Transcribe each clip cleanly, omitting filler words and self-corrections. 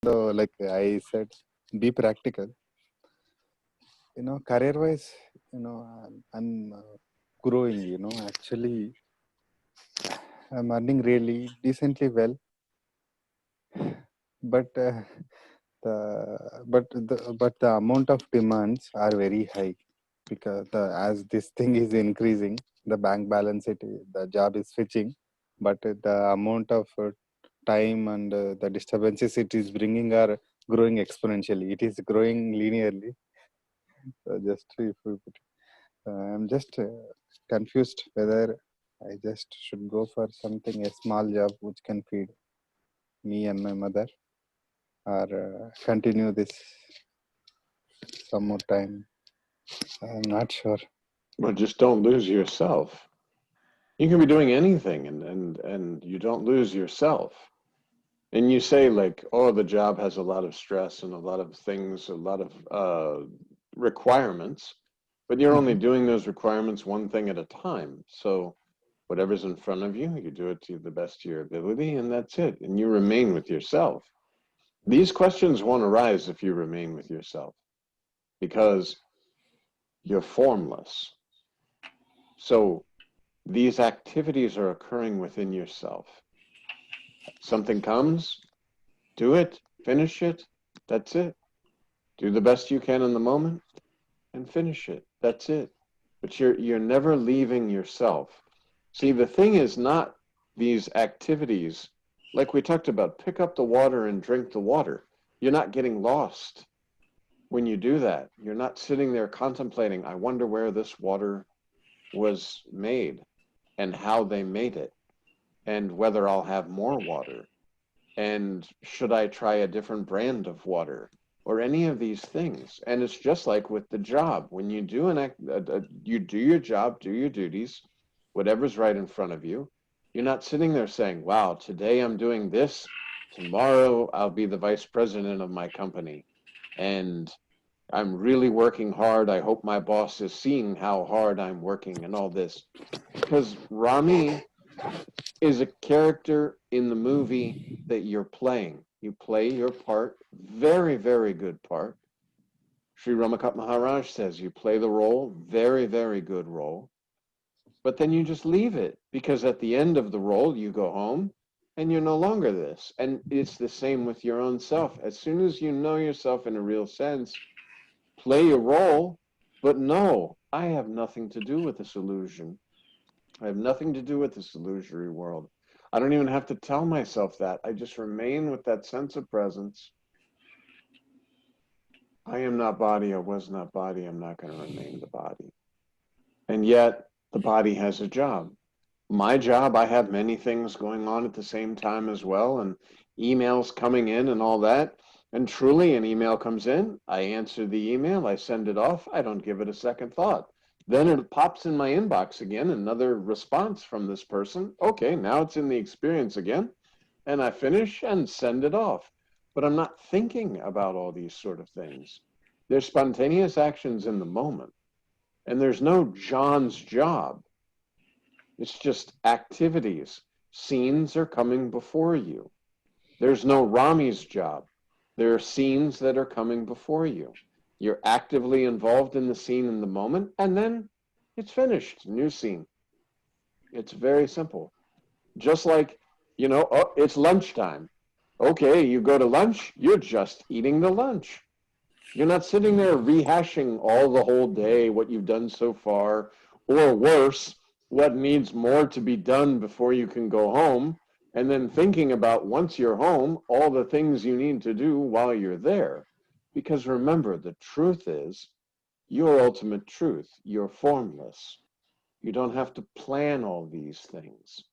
though, like I said, be practical. Career-wise, I'm growing. Actually, I'm earning really decently well, but the amount of demands are very high because as this thing is increasing, the bank balance the job is switching, but the amount of time and the disturbances it is bringing are growing exponentially. It is growing linearly. Just if we put, I'm just confused whether I just should go for something, a small job which can feed me and my mother, or continue this some more time. I'm not sure. Well, just don't lose yourself. You can be doing anything and you don't lose yourself. And you say like, oh, the job has a lot of stress and a lot of things, a lot of requirements, but you're only doing those requirements one thing at a time. So whatever's in front of you, you do it to the best of your ability, and that's it. And you remain with yourself. These questions won't arise if you remain with yourself, because you're formless. So these activities are occurring within yourself. Something comes, do it, finish it, that's it. Do the best you can in the moment and finish it, that's it. But you're never leaving yourself. See, the thing is not these activities, like we talked about, pick up the water and drink the water. You're not getting lost when you do that. You're not sitting there contemplating, I wonder where this water was made and how they made it and whether I'll have more water and should I try a different brand of water or any of these things. And it's just like with the job. When you do you do your job, do your duties, whatever's right in front of you. You're not sitting there saying, wow, today I'm doing this, tomorrow I'll be the vice president of my company, and I'm really working hard. I hope my boss is seeing how hard I'm working and all this. Because Rami is a character in the movie that you're playing. You play your part, very, very good part. Sri Ramakant Maharaj says you play the role, very, very good role. But then you just leave it, because at the end of the role, you go home and you're no longer this. And it's the same with your own self. As soon as you know yourself in a real sense, play your role, but no, I have nothing to do with this illusion. I have nothing to do with this illusory world. I don't even have to tell myself that. I just remain with that sense of presence. I am not body, I was not body, I'm not going to remain the body. And yet, the body has a job. My job, I have many things going on at the same time as well, and emails coming in and all that. And truly, an email comes in, I answer the email, I send it off, I don't give it a second thought. Then it pops in my inbox again, another response from this person. Okay, now it's in the experience again, and I finish and send it off. But I'm not thinking about all these sort of things. There's spontaneous actions in the moment, and there's no John's job. It's just activities. Scenes are coming before you. There's no Rami's job. There are scenes that are coming before you. You're actively involved in the scene in the moment, and then it's finished. New scene. It's very simple. Just like, oh, it's lunchtime. Okay, you go to lunch, you're just eating the lunch. You're not sitting there rehashing all the whole day, what you've done so far, or worse, what needs more to be done before you can go home, and then thinking about, once you're home, all the things you need to do while you're there. Because remember, the truth is your ultimate truth. You're formless. You don't have to plan all these things.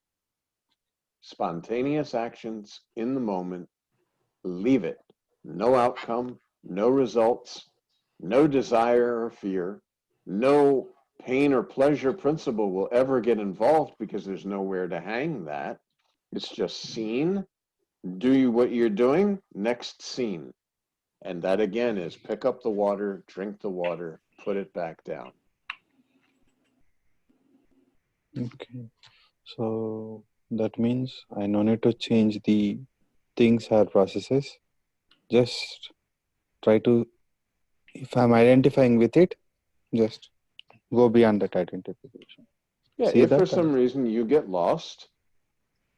Spontaneous actions in the moment, leave it. No outcome, no results, no desire or fear, no pain or pleasure principle will ever get involved, because there's nowhere to hang that. It's just scene, do what you're doing, next scene. And that again is pick up the water, drink the water, put it back down. Okay. So that means I no need to change the things or processes. Just try to, if I'm identifying with it, just go beyond that identification. Yeah, See if for that? some reason you get lost,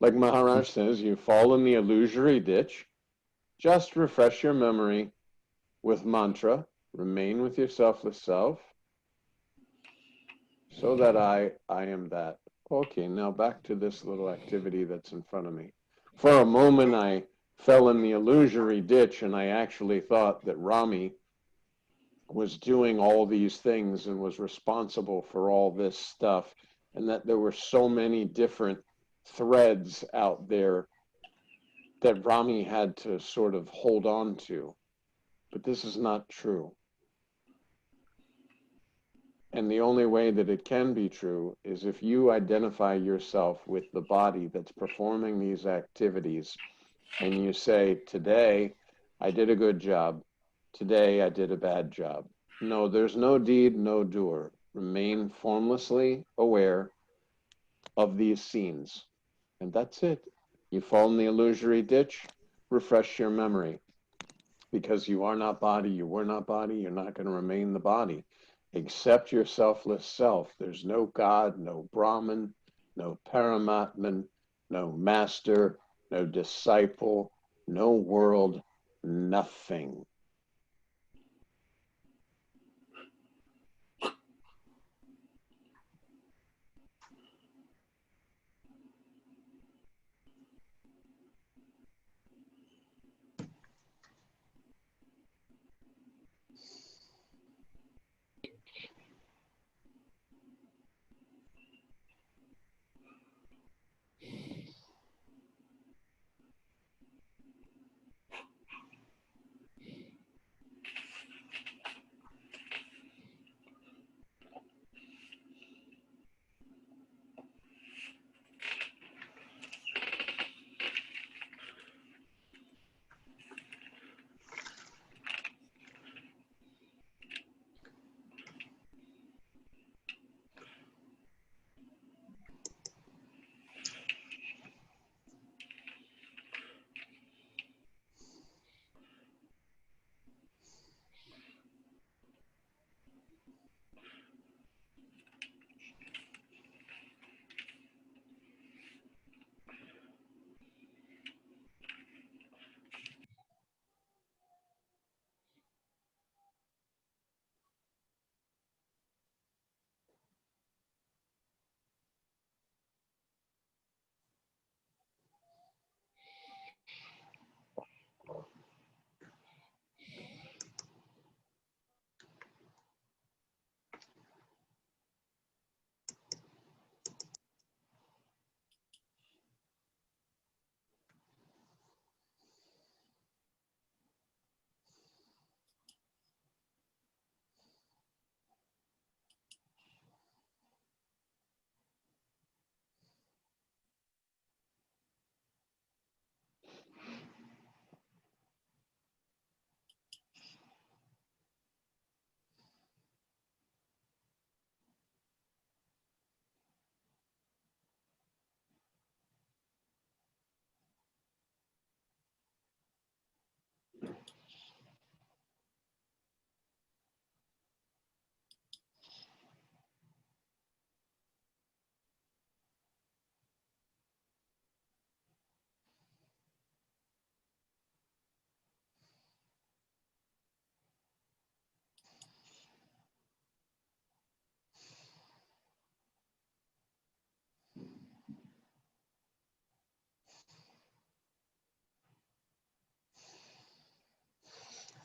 like Maharaj says, you fall in the illusory ditch, just refresh your memory with mantra, remain with your selfless self, so that I am that. Okay, now back to this little activity that's in front of me. For a moment, I fell in the illusory ditch and I actually thought that Rami was doing all these things and was responsible for all this stuff, and that there were so many different threads out there that Rami had to sort of hold on to. But this is not true. And the only way that it can be true is if you identify yourself with the body that's performing these activities and you say, today I did a good job, today I did a bad job. No, there's no deed, no doer. Remain formlessly aware of these scenes. And that's it. You fall in the illusory ditch, refresh your memory. Because you are not body, you were not body, you're not going to remain the body. Accept your selfless self. There's no God, no Brahman, no Paramatman, no master, no disciple, no world, nothing.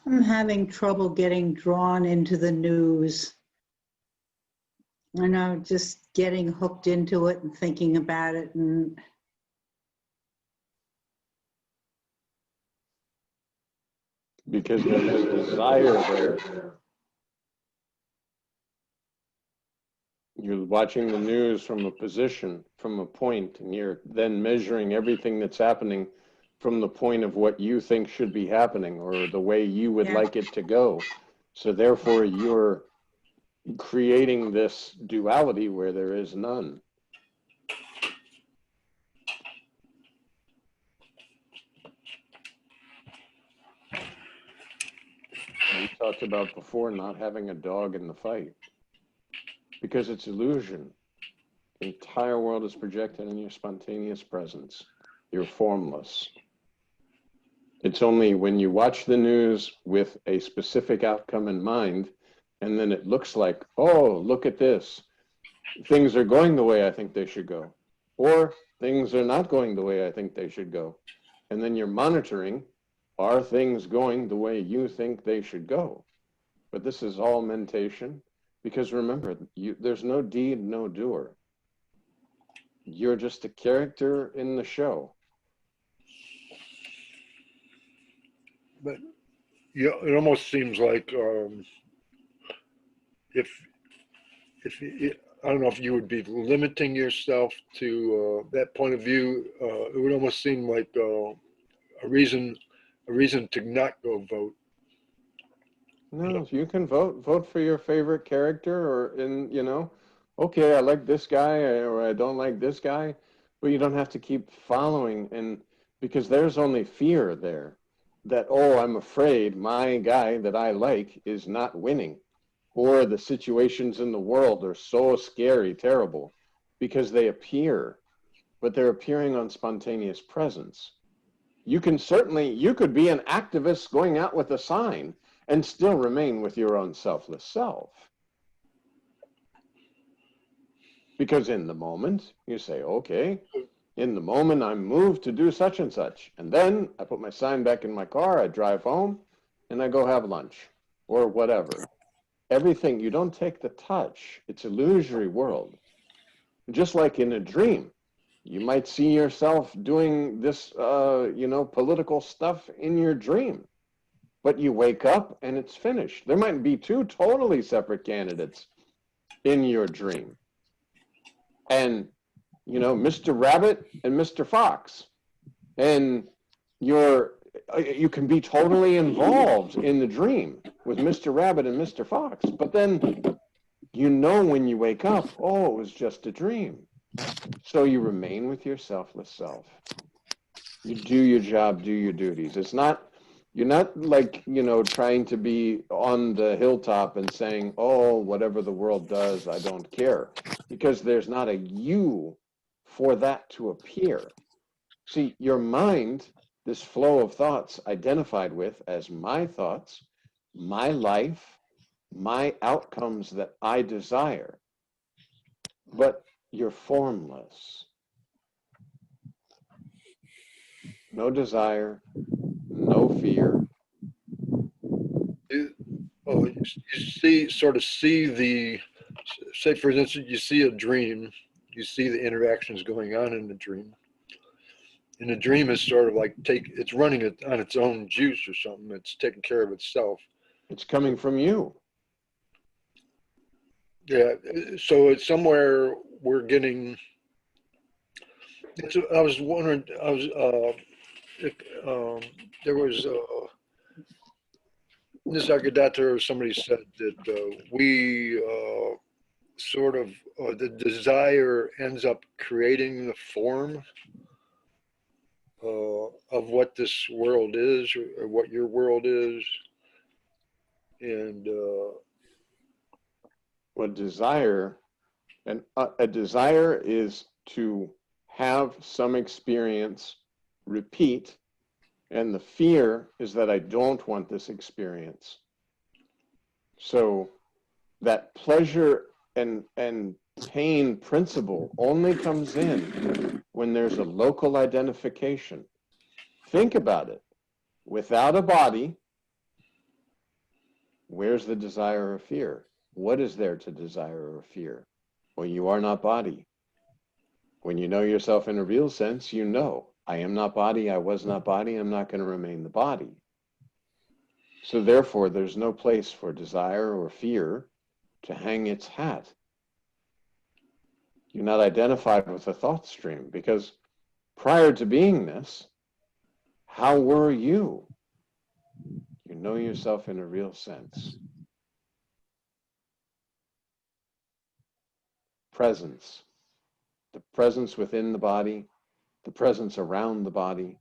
I'm having trouble getting drawn into the news. I know, just getting hooked into it and thinking about it. And Because there's a desire there. You're watching the news from a position, from a point, and you're then measuring everything that's happening from the point of what you think should be happening or the way you would like it to go. So therefore, you're creating this duality where there is none. we talked about before, not having a dog in the fight, because it's illusion. The entire world is projected in your spontaneous presence. You're formless. It's only when you watch the news with a specific outcome in mind, and then it looks like, oh, look at this. Things are going the way I think they should go. Or things are not going the way I think they should go. And then you're monitoring, are things going the way you think they should go? But this is all mentation, because remember, there's no deed, no doer. You're just a character in the show. But yeah, it almost seems like if I don't know if you would be limiting yourself to that point of view. It would almost seem like a reason to not go vote. No, you can vote for your favorite character, or okay, I like this guy or I don't like this guy, but you don't have to keep following, and because there's only fear there that, oh, I'm afraid my guy that I like is not winning, or the situations in the world are so scary, terrible, because they appear, but they're appearing on spontaneous presence. You could be an activist going out with a sign and still remain with your own selfless self. Because in the moment, you say, okay, in the moment I'm moved to do such and such. And then I put my sign back in my car, I drive home, and I go have lunch or whatever. Everything, you don't take the touch. It's illusory world. Just like in a dream. You might see yourself doing this, political stuff in your dream. But you wake up and it's finished. There might be two totally separate candidates in your dream. And, Mr. Rabbit and Mr. Fox. And you can be totally involved in the dream with Mr. Rabbit and Mr. Fox. But then, when you wake up, oh, it was just a dream. So you remain with your selfless self. You do your job, do your duties. You're not like, trying to be on the hilltop and saying, oh, whatever the world does, I don't care. Because there's not a you for that to appear. See, your mind, this flow of thoughts identified with as my thoughts, my life, my outcomes that I desire. But you're formless. No desire, no fear. You say for instance, you see a dream, you see the interactions going on in the dream. And the dream is sort of like it's running it on its own juice or something. It's taking care of itself. It's coming from you. Yeah. So it's somewhere we're getting. I was wondering. There was Nisargadatta or somebody said that we sort of the desire ends up creating the form of what this world is, or what your world is, and What desire, and a desire is to have some experience repeat, and the fear is that I don't want this experience. So that pleasure and pain principle only comes in when there's a local identification. Think about it. Without a body, where's the desire or fear? What is there to desire or fear? Well, you are not body. When you know yourself in a real sense, you know, I am not body, I was not body, I'm not going to remain the body. So therefore, there's no place for desire or fear to hang its hat. You're not identified with a thought stream, because prior to beingness, how were you? You know yourself in a real sense. Presence. The presence within the body, the presence around the body,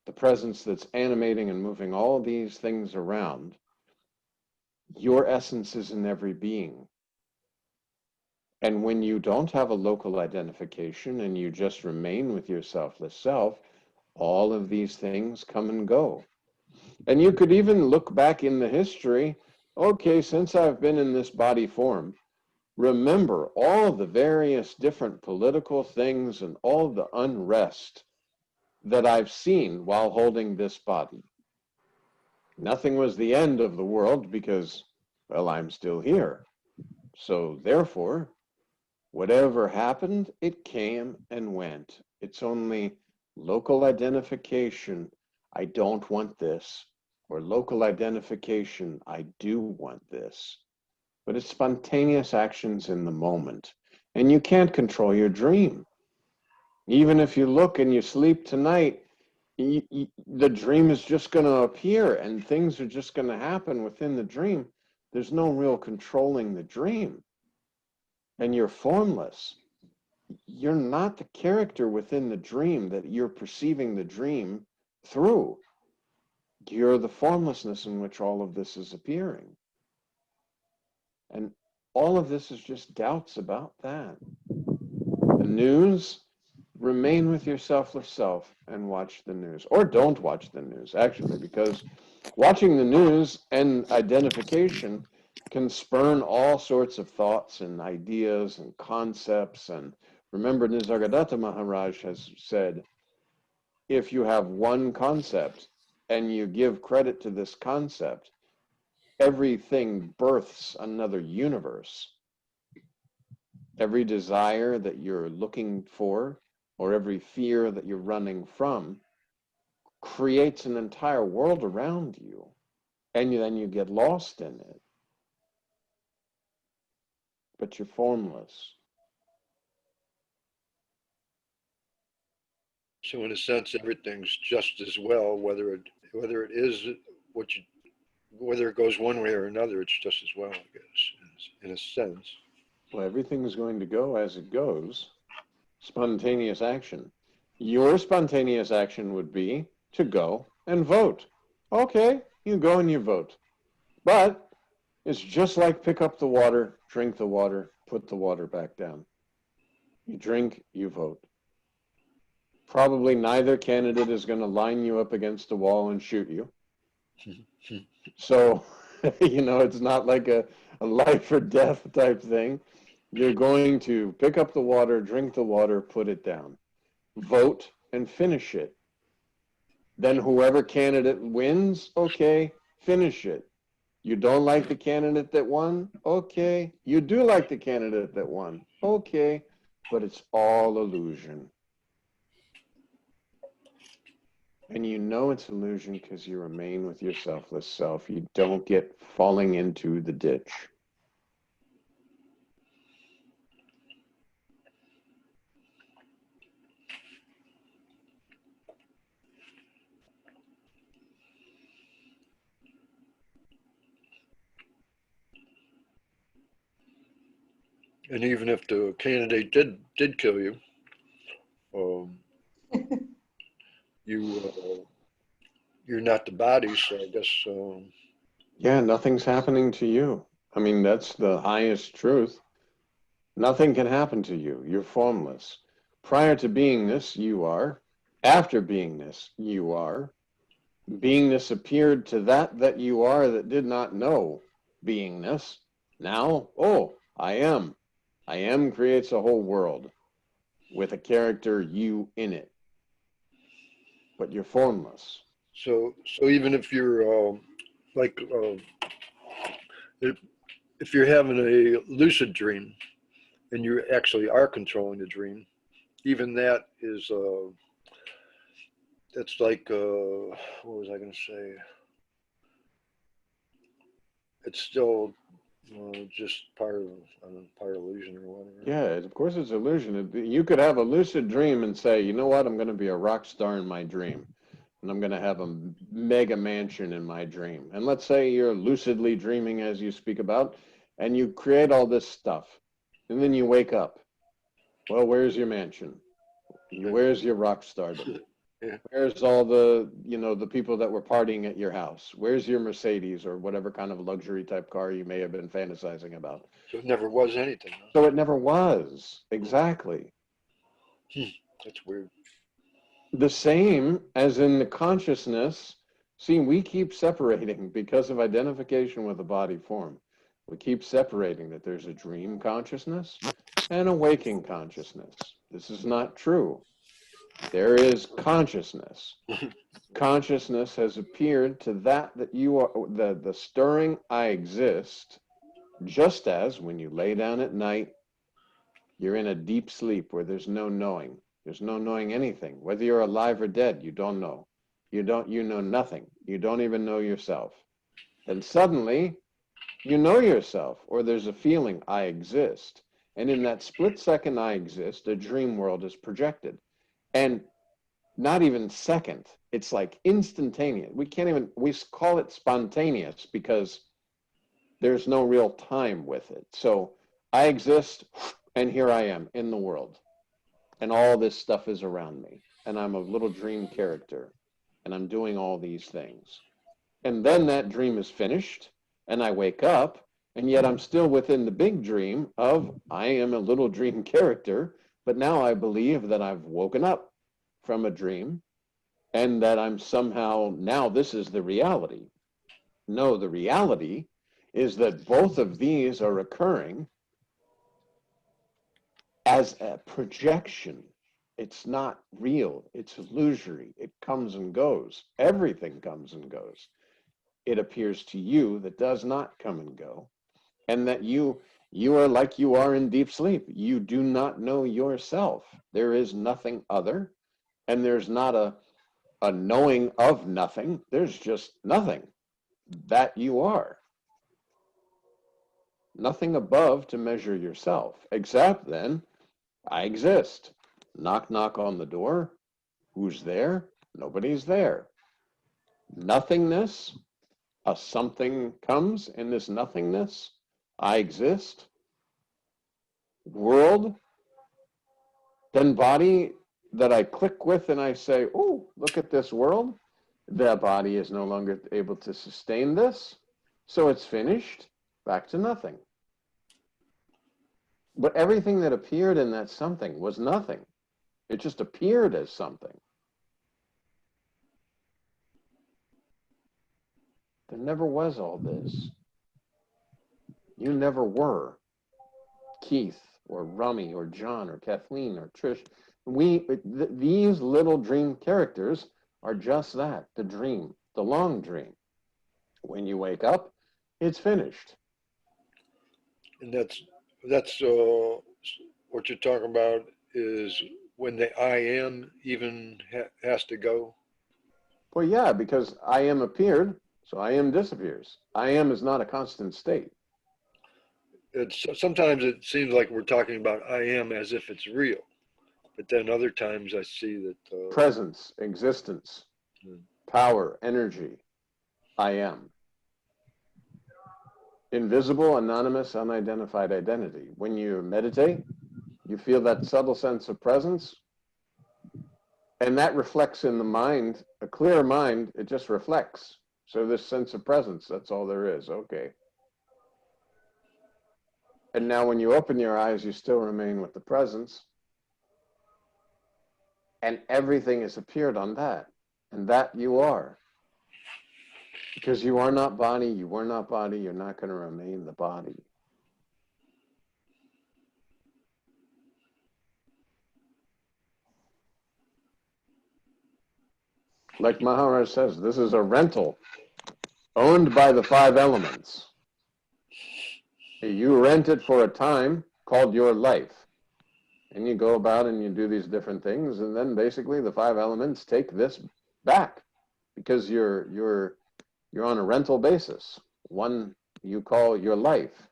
the presence that's animating and moving all these things around. Your essence is in every being. And when you don't have a local identification and you just remain with your selfless self, all of these things come and go. And you could even look back in the history, okay, since I've been in this body form, remember all the various different political things and all the unrest that I've seen while holding this body. Nothing was the end of the world because, well, I'm still here. So therefore, whatever happened, it came and went. It's only local identification, I don't want this, or local identification, I do want this. But it's spontaneous actions in the moment. And you can't control your dream. Even if you look and you sleep tonight, the dream is just going to appear and things are just going to happen within the dream. There's no real controlling the dream. And you're formless. You're not the character within the dream that you're perceiving the dream through. You're the formlessness in which all of this is appearing. And all of this is just doubts about that. The news, remain with your selfless self and watch the news. Or don't watch the news, actually, because watching the news and identification can spurn all sorts of thoughts and ideas and concepts. And remember, Nisargadatta Maharaj has said, if you have one concept and you give credit to this concept, everything births another universe. Every desire that you're looking for or every fear that you're running from creates an entire world around you, and then you get lost in it. But you're formless. So in a sense, everything's just as well, whether it is what you, whether it goes one way or another, it's just as well, I guess, in a sense. Well, everything is going to go as it goes. Spontaneous action. Your spontaneous action would be to go and vote. Okay, you go and you vote. But it's just like pick up the water, drink the water, put the water back down. You drink, you vote. Probably neither candidate is going to line you up against a wall and shoot you. So, it's not like a life or death type thing. You're going to pick up the water, drink the water, put it down, vote, and finish it. Then whoever candidate wins, okay, finish it. You don't like the candidate that won? Okay. You do like the candidate that won? Okay. But it's all illusion. And you know it's illusion because you remain with your selfless self. You don't get falling into the ditch. And even if the candidate did kill you, um, you're not the body, so I guess. Yeah, nothing's happening to you. I mean, that's the highest truth. Nothing can happen to you. You're formless. Prior to beingness, you are. After beingness, you are. Beingness appeared to that you are that did not know beingness. Now, oh, I am. I am creates a whole world with a character you in it. But you're formless. So even if you're like if you're having a lucid dream and you actually are controlling the dream, even that is that's like what was I going to say? It's still just part of illusion or whatever. Yeah, of course it's illusion. You could have a lucid dream and say, you know what, I'm going to be a rock star in my dream. And I'm going to have a mega mansion in my dream. And let's say you're lucidly dreaming as you speak about, and you create all this stuff. And then you wake up. Well, where's your mansion? Where's your rock stardom? Yeah. Where's all the, the people that were partying at your house? Where's your Mercedes or whatever kind of luxury type car you may have been fantasizing about? So it never was anything. Huh? So it never was. Exactly. That's weird. The same as in the consciousness. See, we keep separating because of identification with the body form. We keep separating that there's a dream consciousness and a waking consciousness. This is not true. There is consciousness. Consciousness has appeared to that you are, the stirring I exist, just as when you lay down at night, you're in a deep sleep where there's no knowing. There's no knowing anything. Whether you're alive or dead, you don't know. You know nothing. You don't even know yourself. Then suddenly, you know yourself, or there's a feeling, I exist. And in that split second I exist, a dream world is projected. And not even second, it's like instantaneous. We call it spontaneous because there's no real time with it. So I exist, and here I am in the world. And all this stuff is around me. And I'm a little dream character. And I'm doing all these things. And then that dream is finished. And I wake up. And yet I'm still within the big dream of I am a little dream character. But now I believe that I've woken up from a dream. And that I'm somehow, now this is the reality. No, the reality is that both of these are occurring as a projection. It's not real. It's illusory. It comes and goes. Everything comes and goes. It appears to you that does not come and go, and that you are like you are in deep sleep. You do not know yourself. There is nothing other, and there's not a knowing of nothing. There's just nothing that you are. Nothing above to measure yourself, except then I exist. Knock, knock on the door. Who's there? Nobody's there. Nothingness, a something comes in this nothingness. I exist. World, then body that I click with and I say, oh, look at this world. The body is no longer able to sustain this. So it's finished. Back to nothing. But everything that appeared in that something was nothing. It just appeared as something. There never was all this. You never were Keith or Rami or John or Kathleen or Trish. These little dream characters are just that, the dream, the long dream. When you wake up, it's finished. And that's what you're talking about is when the I am even has to go. Well, yeah, because I am appeared, so I am disappears. I am is not a constant state. Sometimes it seems like we're talking about I am as if it's real, but then other times I see that presence, existence, power, energy, I am. Invisible, anonymous, unidentified identity. When you meditate, you feel that subtle sense of presence, and that reflects in the mind. A clear mind, it just reflects. So this sense of presence, that's all there is. Okay. And now when you open your eyes, you still remain with the presence. And everything has appeared on that. And that you are. Because you are not body, you were not body, you're not going to remain the body. Like Maharaj says, this is a rental owned by the five elements. You rent it for a time called your life. And you go about and you do these different things, and then basically the five elements take this back because you're on a rental basis. One you call your life.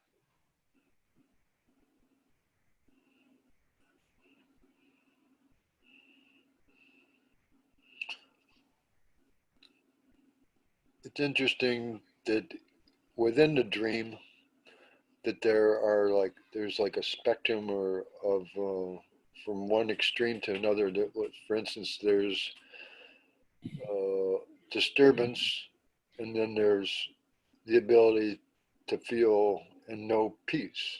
it's interesting that within the dream that there's like a spectrum or of from one extreme to another. That, for instance, there's disturbance, and then there's the ability to feel and know peace.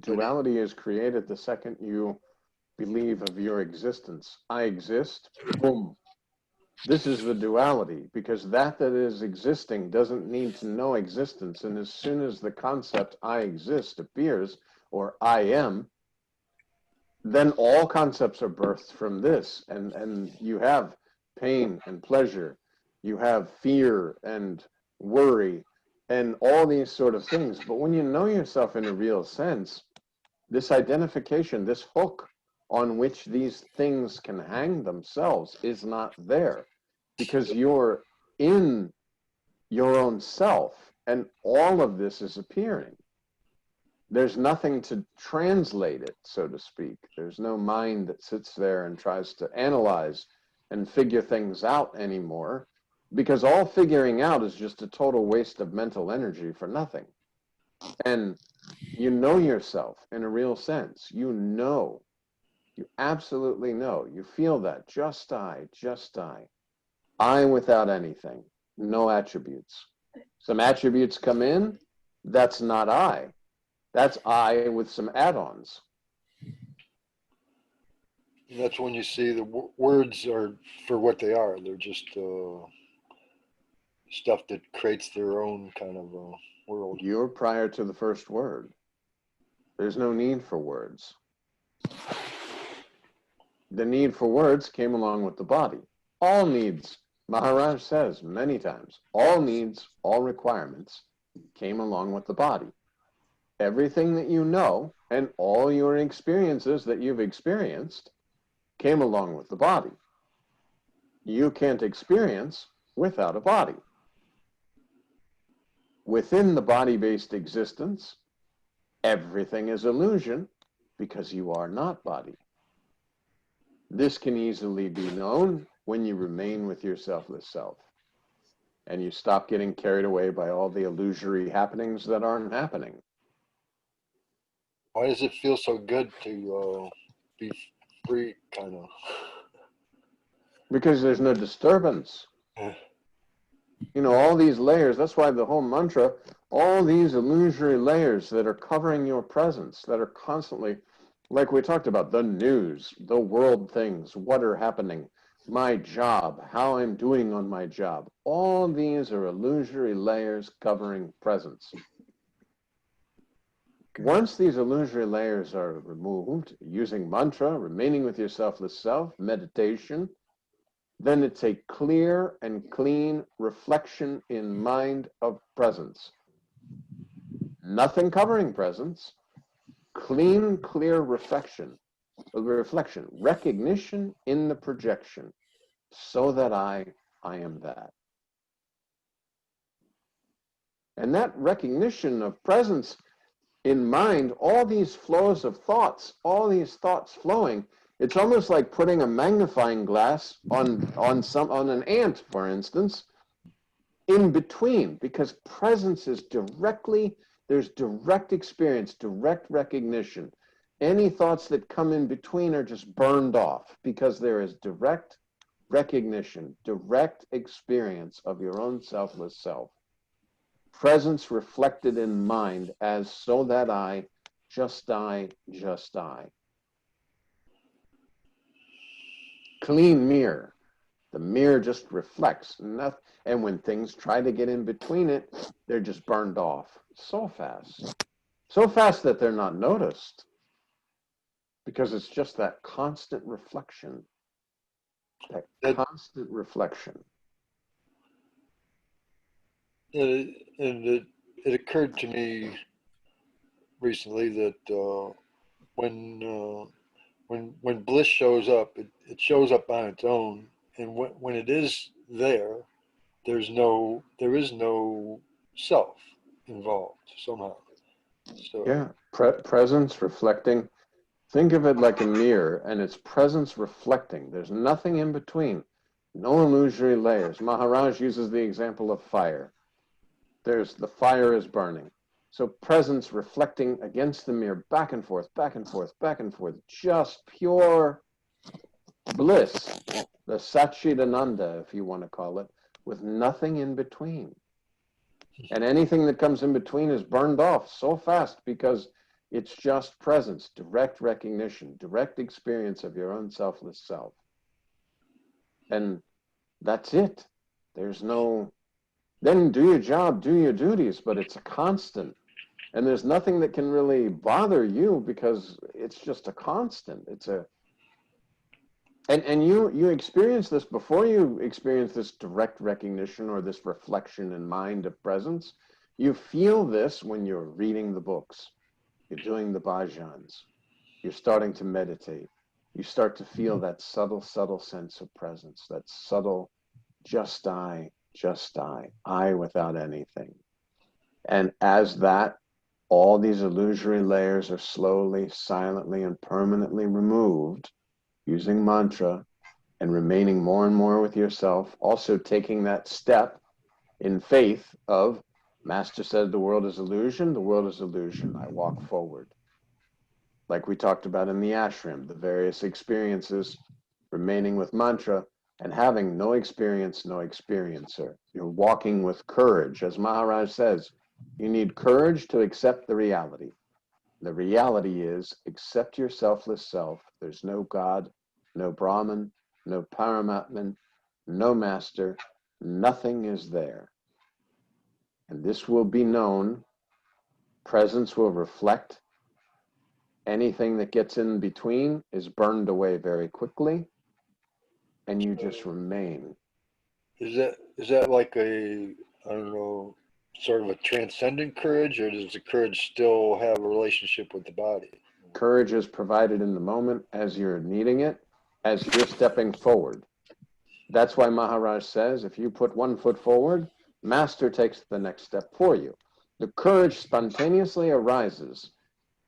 Duality is created the second you believe of your existence. I exist, boom. This is the duality, because that is existing doesn't need to know existence. And as soon as the concept I exist appears, or I am, then all concepts are birthed from this. And you have pain and pleasure. You have fear and worry and all these sort of things. But when you know yourself in a real sense, this identification, this hook on which these things can hang themselves is not there, because you're in your own self and all of this is appearing. There's nothing to translate it, so to speak. There's no mind that sits there and tries to analyze and figure things out anymore, because all figuring out is just a total waste of mental energy for nothing. And you know yourself in a real sense. You know. You absolutely know. You feel that. Just I, just I. I without anything. No attributes. Some attributes come in. That's not I. That's I with some add-ons. And that's when you see the words are for what they are. They're just stuff that creates their own kind of world. You're prior to the first word. There's no need for words. The need for words came along with the body. All needs, Maharaj says many times, all needs, all requirements came along with the body. Everything that you know and all your experiences that you've experienced came along with the body. You can't experience without a body. Within the body-based existence, everything is illusion because you are not body. This can easily be known when you remain with your selfless self and you stop getting carried away by all the illusory happenings that aren't happening. Why does it feel so good to be free, kind of? Because there's no disturbance. You know, all these layers, that's why the whole mantra, all these illusory layers that are covering your presence, that are constantly, like we talked about, the news, the world things, what are happening, my job, how I'm doing on my job. All these are illusory layers covering presence. Once these illusory layers are removed, using mantra, remaining with your selfless self, meditation, then it's a clear and clean reflection in mind of presence. Nothing covering presence, clean, clear reflection, recognition in the projection, so that I am that. And that recognition of presence in mind, all these flows of thoughts, all these thoughts flowing, it's almost like putting a magnifying glass on an ant, for instance, in between, because presence is directly, there's direct experience, direct recognition. Any thoughts that come in between are just burned off because there is direct recognition, direct experience of your own selfless self. Presence reflected in mind as so that I, just I, just I. Clean mirror. The mirror just reflects nothing. And when things try to get in between it, they're just burned off so fast. So fast that they're not noticed. Because it's just that constant reflection. That constant reflection. And it occurred to me recently that when bliss shows up, it shows up on its own, and when it is there, there is no self involved somehow. So yeah, presence reflecting. Think of it like a mirror, and it's presence reflecting. There's nothing in between. No illusory layers. Maharaj uses the example of fire. The fire is burning. So presence reflecting against the mirror, back and forth, back and forth, back and forth, just pure bliss. the Satchidananda, if you want to call it, with nothing in between. And anything that comes in between is burned off so fast because it's just presence, direct recognition, direct experience of your own selfless self. And that's it. There's no, then do your job, do your duties, but it's a constant. And there's nothing that can really bother you because it's just a constant. It's a, and you experience this before you experience this direct recognition or this reflection in mind of presence. You feel this when you're reading the books, you're doing the bhajans, you're starting to meditate. You start to feel that subtle, subtle sense of presence, that subtle, just I without anything. And as that, all these illusory layers are slowly, silently, and permanently removed using mantra and remaining more and more with yourself, also taking that step in faith of, Master said the world is illusion, the world is illusion, I walk forward. Like we talked about in the ashram, the various experiences, remaining with mantra and having no experience, no experiencer. You're walking with courage. As Maharaj says, you need courage to accept the reality. The reality is accept your selfless self. There's no God, no Brahman, no Paramatman, no master, nothing is there. And this will be known. Presence will reflect. Anything that gets in between is burned away very quickly, and you just remain. Is that like a, I don't know, sort of a transcendent courage, or does the courage still have a relationship with the body? Courage is provided in the moment as you're needing it, as you're stepping forward. That's why Maharaj says, if you put one foot forward, Master takes the next step for you. The courage spontaneously arises.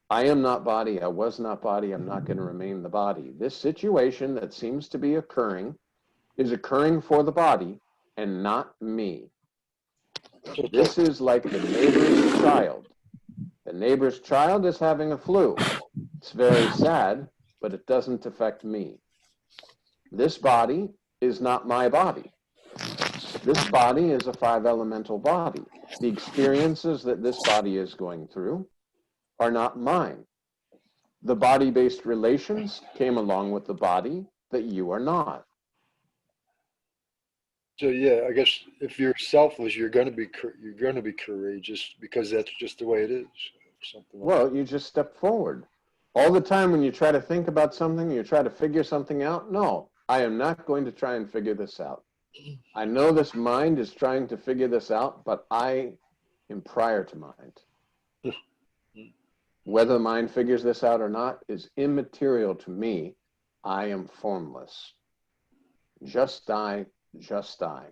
I am not body, I was not body, I'm not going to remain the body. This situation that seems to be occurring is occurring for the body and not me. This is like the neighbor's child. The neighbor's child is having a flu. It's very sad, but it doesn't affect me. This body is not my body. This body is a five elemental body. The experiences that this body is going through are not mine. The body-based relations came along with the body that you are not. So yeah, I guess if you're selfless, you're going to be courageous because that's just the way it is. Something like Well, you just step forward. All the time when you try to think about something, you try to figure something out. No, I am not going to try and figure this out. I know this mind is trying to figure this out, but I am prior to mind. Whether mind figures this out or not is immaterial to me. I am formless. Just I, just I.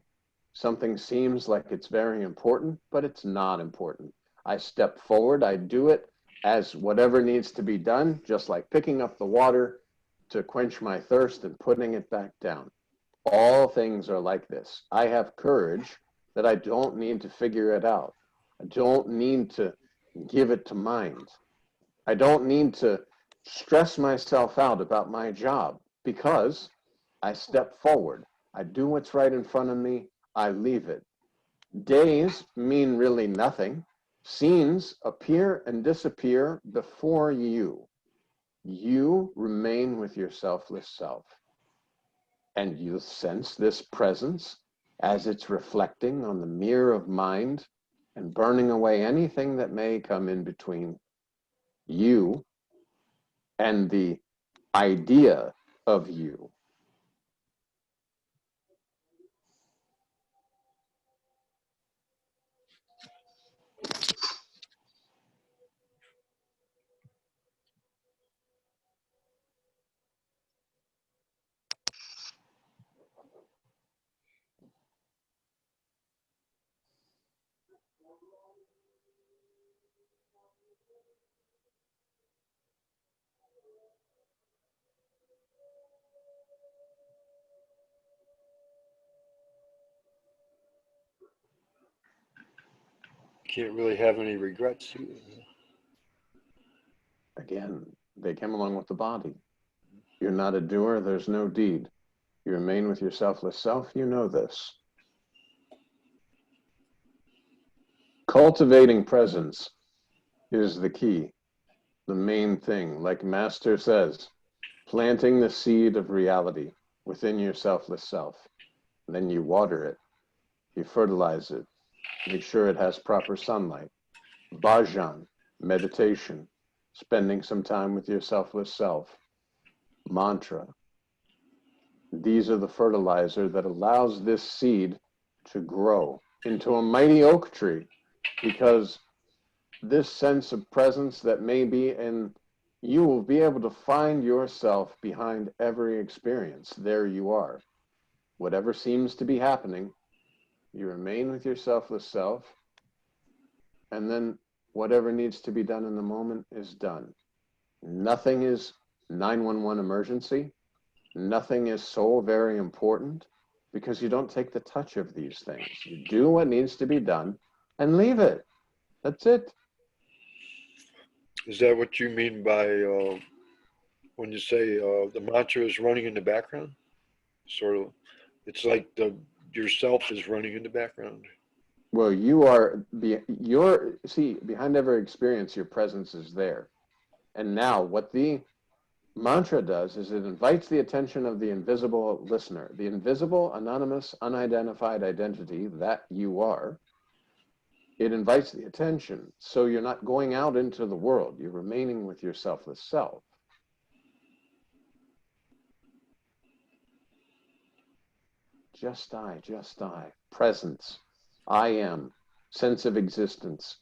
Something seems like it's very important, but it's not important. I step forward, I do it as whatever needs to be done, just like picking up the water to quench my thirst and putting it back down. All things are like this. I have courage that I don't need to figure it out. I don't need to give it to mind. I don't need to stress myself out about my job because I step forward. I do what's right in front of me. I leave it. Days mean really nothing. Scenes appear and disappear before you. You remain with your selfless self. And you sense this presence as it's reflecting on the mirror of mind and burning away anything that may come in between you and the idea of you. can't really have any regrets. Again, they came along with the body. You're not a doer, there's no deed. You remain with your selfless self. You know this. Cultivating presence is the key, the main thing. Like Master says, planting the seed of reality within your selfless self. And then you water it, you fertilize it, make sure it has proper sunlight. Bhajan, meditation, spending some time with your selfless self. Mantra. These are the fertilizer that allows this seed to grow into a mighty oak tree, because this sense of presence that may be in, you will be able to find yourself behind every experience. There you are. Whatever seems to be happening, you remain with your selfless self, and then whatever needs to be done in the moment is done. Nothing is 911 emergency. Nothing is so very important, because you don't take the touch of these things. You do what needs to be done and leave it. That's it. Is that what you mean by when you say the mantra is running in the background? Sort of, it's like yourself is running in the background. Well, you are, behind every experience, your presence is there. And now what the mantra does is it invites the attention of the invisible listener, the invisible, anonymous, unidentified identity that you are. It invites the attention, so you're not going out into the world. You're remaining with your selfless self. Just I, presence, I am, sense of existence,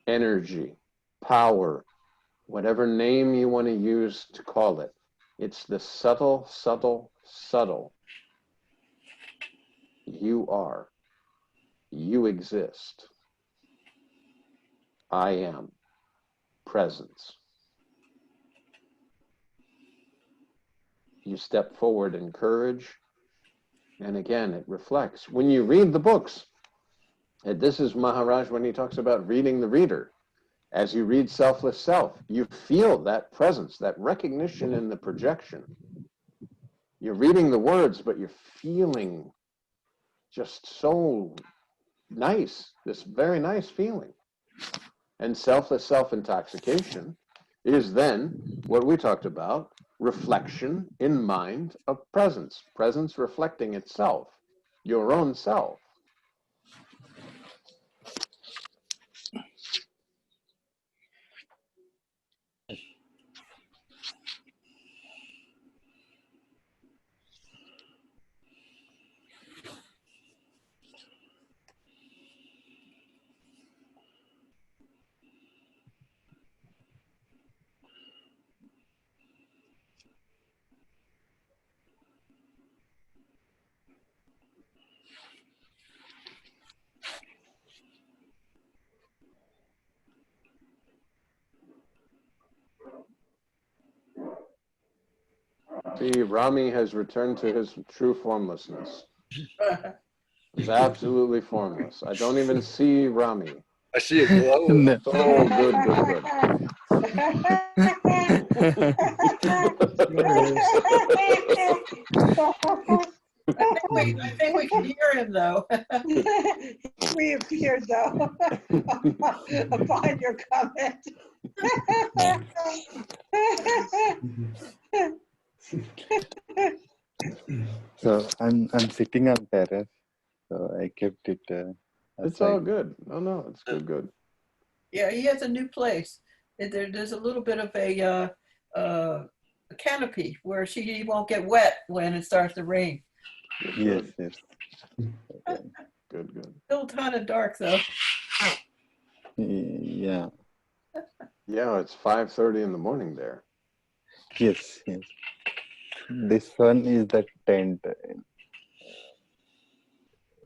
energy, power, whatever name you want to use to call it. It's the subtle, subtle, subtle. You are. You exist. I am. Presence. You step forward in courage. And again, it reflects. When you read the books, and this is Maharaj when he talks about reading the reader. As you read Selfless Self, you feel that presence, that recognition in the projection. You're reading the words, but you're feeling just so nice, this very nice feeling. And selfless self-intoxication is then what we talked about, reflection in mind of presence. Presence reflecting itself, your own self. See, Rami has returned to his true formlessness. He's absolutely formless. I don't even see Rami. I see a glow. No. Oh, good, good, good. I think we can hear him though. Reappeared though upon your comment. So I'm sitting on terrace. So I kept it. It's all aside. good. No, no, it's good, good. Yeah, he has a new place. There's a little bit of a canopy where he won't get wet when it starts to rain. Yes, yes. Okay. Good, good. Still kind of dark though. Yeah. Yeah, it's 5:30 in the morning there. Yes, yes. This one is the tent.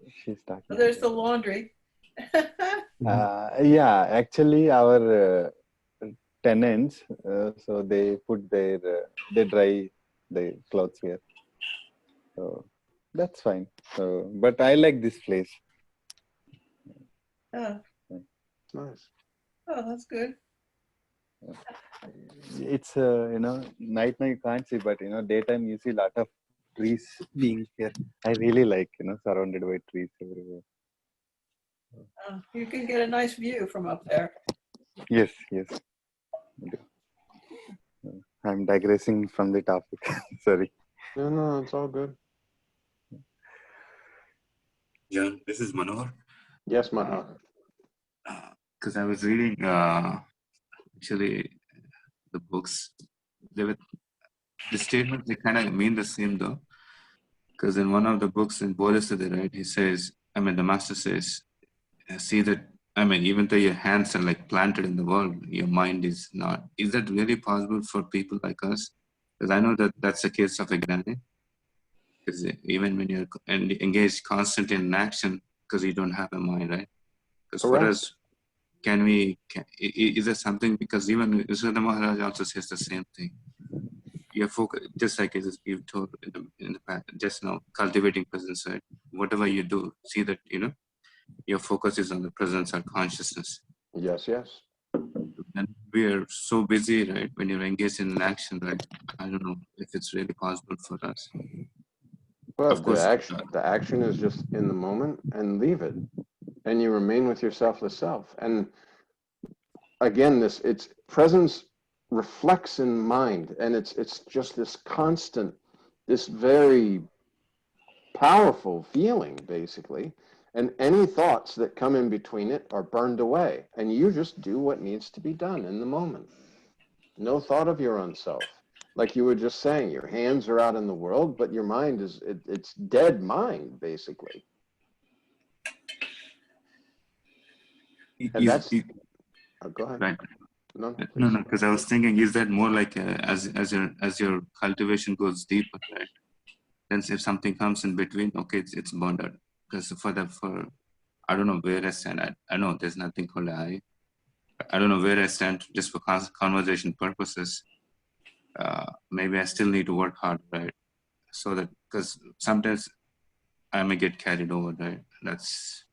She's talking. So there's the laundry. Yeah, actually, our tenants, so they put they dry the clothes here. So that's fine. So, but I like this place. Oh, Nice. oh, that's good. It's night you can't see, but daytime you see a lot of trees being here. I really like, surrounded by trees everywhere. You can get a nice view from up there. Yes, yes. I'm digressing from the topic. Sorry. No, it's all good. John, this is Manohar. Yes, Manohar. Because I was reading actually the books. The statements, they kind of mean the same though. Because in one of the books in Bodhisattva, right, he says, the master says, see that, even though your hands are like planted in the world, your mind is not. Is that really possible for people like us? Because I know that that's the case of a Gnani. Because even when you're engaged constantly in action, because you don't have a mind, right? Because for Correct. us, is there something, because even Sri Maharaj also says the same thing. Your focus, just like you told in the past, just now, cultivating presence, right? Whatever you do, see that, your focus is on the presence or consciousness. Yes. And we are so busy, right? When you're engaged in an action, right? I don't know if it's really possible for us. Well, Of course, the action is just in the moment and leave it. And you remain with your selfless self. And again, it's presence reflects in mind, and it's just this constant, this very powerful feeling, basically. And any thoughts that come in between it are burned away, and you just do what needs to be done in the moment. No thought of your own self. Like you were just saying, your hands are out in the world, but your mind it's dead mind, basically. And that's go ahead. right. No, No, because I was thinking, is that more like as your cultivation goes deeper, right? Then if something comes in between, okay, it's burned out. Because for I don't know where I stand. I know there's nothing called I. I don't know where I stand just for conversation purposes. Maybe I still need to work hard, right? So that, because sometimes I may get carried over, right? That's,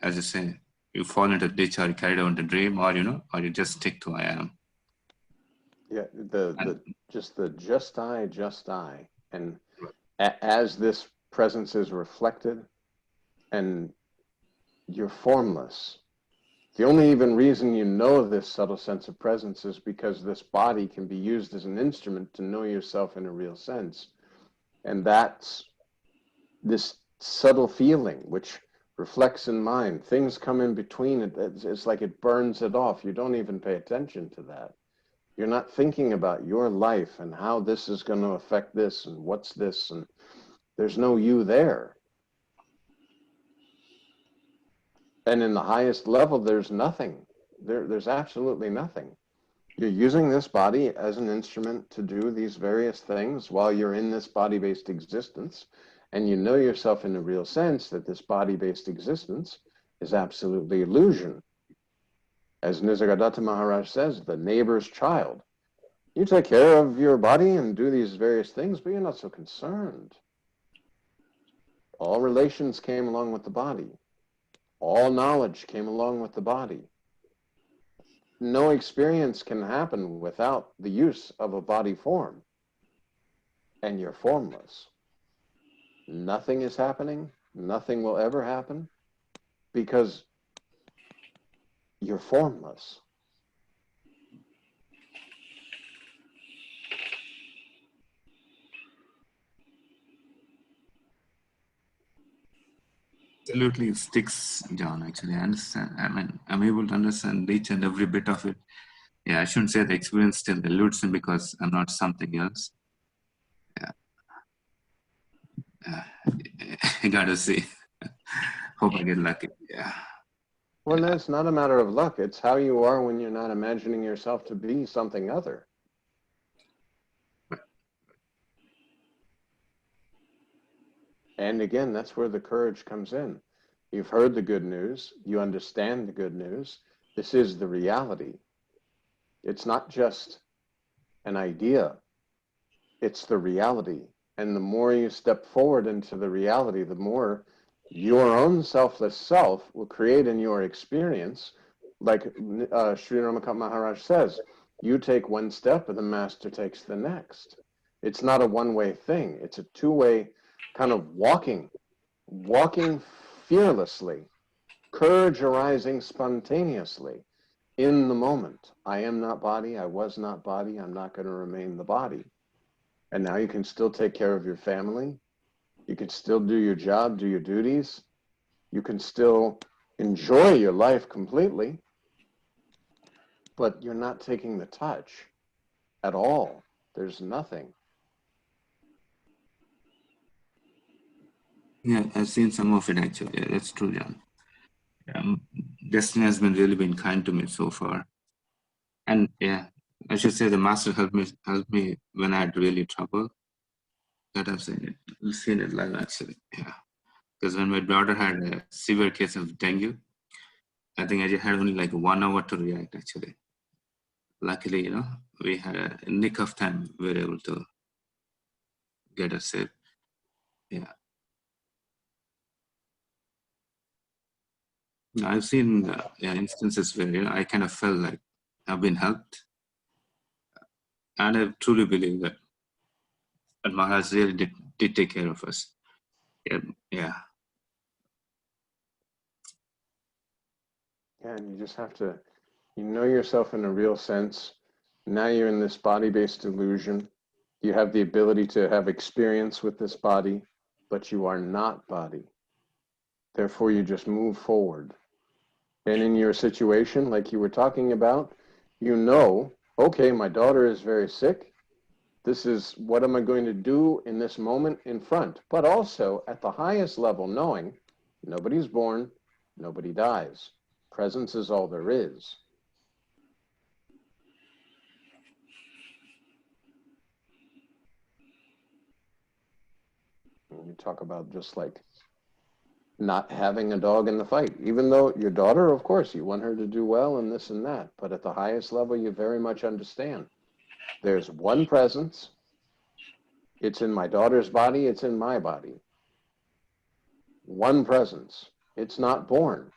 as you say, you fall into a ditch, or you carried over the dream, or or you just stick to I am. Yeah, just I, and as this presence is reflected, and you're formless. The only even reason you know this subtle sense of presence is because this body can be used as an instrument to know yourself in a real sense. And that's this subtle feeling, which reflects in mind. Things come in between it. It's like it burns it off. You don't even pay attention to that. You're not thinking about your life and how this is going to affect this and what's this, and there's no you there. And in the highest level, there's nothing. There's absolutely nothing. You're using this body as an instrument to do these various things while you're in this body-based existence, and you know yourself in a real sense that this body-based existence is absolutely illusion. As Nisargadatta Maharaj says, the neighbor's child. You take care of your body and do these various things, but you're not so concerned. All relations came along with the body. All knowledge came along with the body. No experience can happen without the use of a body form. And you're formless. Nothing is happening. Nothing will ever happen because you're formless. Absolutely sticks, John. Actually, I understand. I'm able to understand each and every bit of it. Yeah, I shouldn't say the experience still eludes me because I'm not something else. Yeah, I gotta see. Hope I get lucky. Yeah. Well, that's not a matter of luck. It's how you are when you're not imagining yourself to be something other. And again, that's where the courage comes in. You've heard the good news. You understand the good news. This is the reality. It's not just an idea. It's the reality. And the more you step forward into the reality, the more your own selfless self will create in your experience. Like Sri Ramakant Maharaj says, you take one step and the master takes the next. It's not a one-way thing. It's a two-way kind of walking fearlessly, courage arising spontaneously in the moment. I am not body. I was not body. I'm not going to remain the body. And now you can still take care of your family. You can still do your job, do your duties. You can still enjoy your life completely, but you're not taking the touch at all. There's nothing. Yeah, I've seen some of it actually. Yeah, that's true, John. Destiny has really been kind to me so far. And yeah, I should say the master helped me when I had really trouble. That I've seen it live actually. Yeah. Because when my daughter had a severe case of dengue, I think I just had only like 1 hour to react actually. Luckily, we had a nick of time. We were able to get her saved. Yeah. I've seen instances where I kind of felt like I've been helped, and I truly believe that Maharaj really did take care of us. Yeah. And you just have to, you know yourself in a real sense. Now you're in this body-based illusion. You have the ability to have experience with this body, but you are not body. Therefore, you just move forward. And in your situation, like you were talking about, you know, okay, my daughter is very sick. This is what am I going to do in this moment in front? But also at the highest level, knowing nobody's born, nobody dies. Presence is all there is. And you talk about just like not having a dog in the fight, even though your daughter, of course, you want her to do well and this and that. But at the highest level, you very much understand. There's one presence. It's in my daughter's body. It's in my body. One presence. It's not born.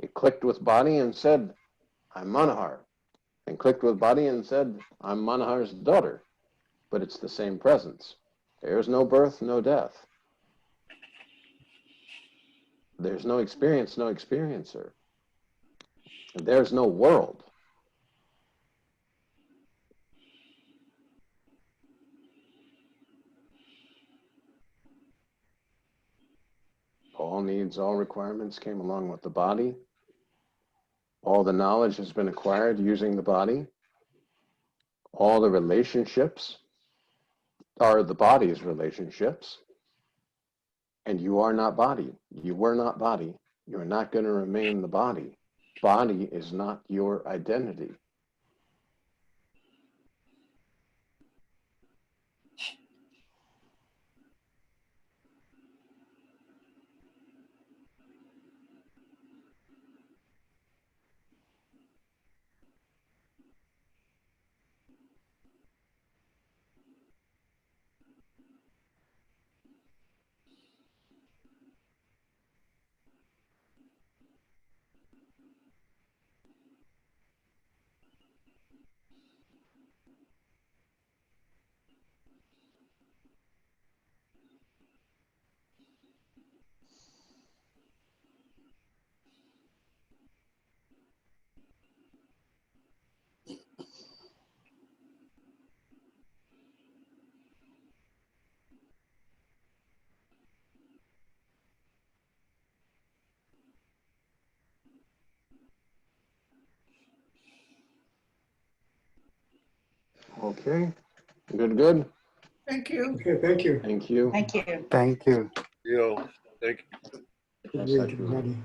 It clicked with body and said, I'm Manohar. And clicked with body and said, I'm Manohar's daughter. But it's the same presence. There's no birth, no death. There's no experience, no experiencer. There's no world. All needs, all requirements came along with the body. All the knowledge has been acquired using the body. All the relationships are the body's relationships. And you are not body. You were not body. You're not going to remain the body. Body is not your identity. Okay. Good. Thank you. Okay, thank you. Thank you. Thank you. Thank you. You know, thank Good read, everybody.